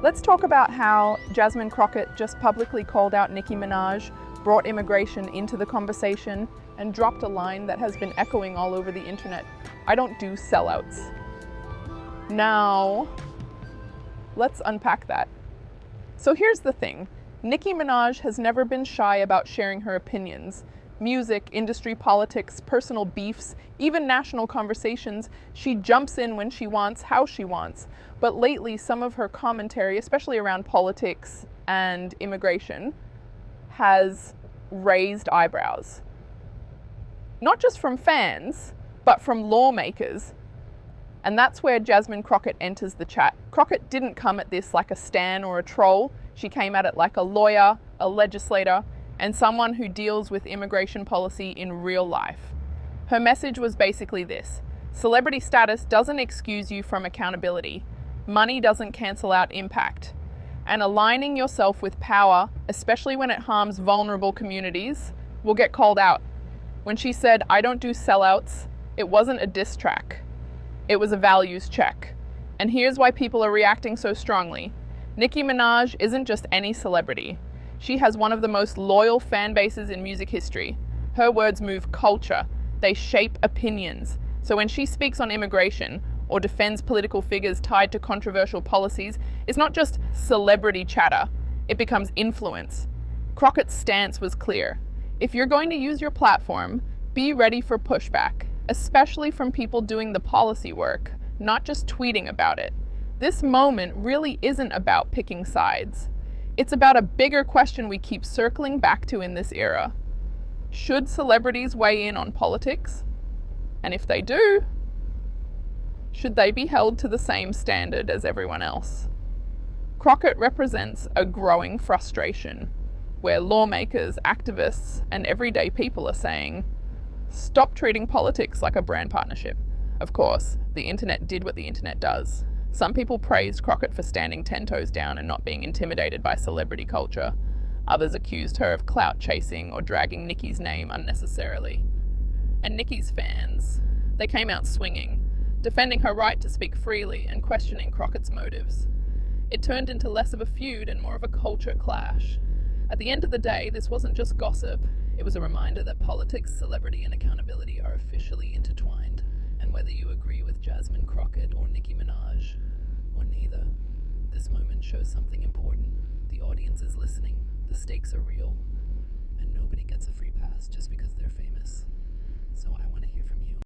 Let's talk about how Jasmine Crockett just publicly called out Nicki Minaj, brought immigration into the conversation, and dropped a line that has been echoing all over the internet. I don't do sellouts. Now, let's unpack that. So here's the thing. Nicki Minaj has never been shy about sharing her opinions. Music, industry, politics, personal beefs, even national conversations. She jumps in when she wants, how she wants. But lately, some of her commentary, especially around politics and immigration, has raised eyebrows. Not just from fans, but from lawmakers. And that's where Jasmine Crockett enters the chat. Crockett didn't come at this like a stan or a troll. She came at it like a lawyer, a legislator, and someone who deals with immigration policy in real life. Her message was basically this: celebrity status doesn't excuse you from accountability. Money doesn't cancel out impact. And aligning yourself with power, especially when it harms vulnerable communities, will get called out. When she said, "I don't do sellouts," it wasn't a diss track. It was a values check. And here's why people are reacting so strongly. Nicki Minaj isn't just any celebrity. She has one of the most loyal fan bases in music history. Her words move culture. They shape opinions. So when she speaks on immigration or defends political figures tied to controversial policies, it's not just celebrity chatter. It becomes influence. Crockett's stance was clear. If you're going to use your platform, be ready for pushback, especially from people doing the policy work, not just tweeting about it. This moment really isn't about picking sides. It's about a bigger question we keep circling back to in this era. Should celebrities weigh in on politics? And if they do, should they be held to the same standard as everyone else? Crockett represents a growing frustration where lawmakers, activists, and everyday people are saying, stop treating politics like a brand partnership. Of course, the internet did what the internet does. Some people praised Crockett for standing 10 toes down and not being intimidated by celebrity culture. Others accused her of clout chasing or dragging Nicki's name unnecessarily. And Nicki's fans, they came out swinging, defending her right to speak freely and questioning Crockett's motives. It turned into less of a feud and more of a culture clash. At the end of the day, this wasn't just gossip. It was a reminder that politics, celebrity, and accountability are officially intertwined. And whether you agree with Jasmine Crockett or Nicki Minaj, or neither, this moment shows something important. The audience is listening, the stakes are real, and nobody gets a free pass just because they're famous. So I want to hear from you.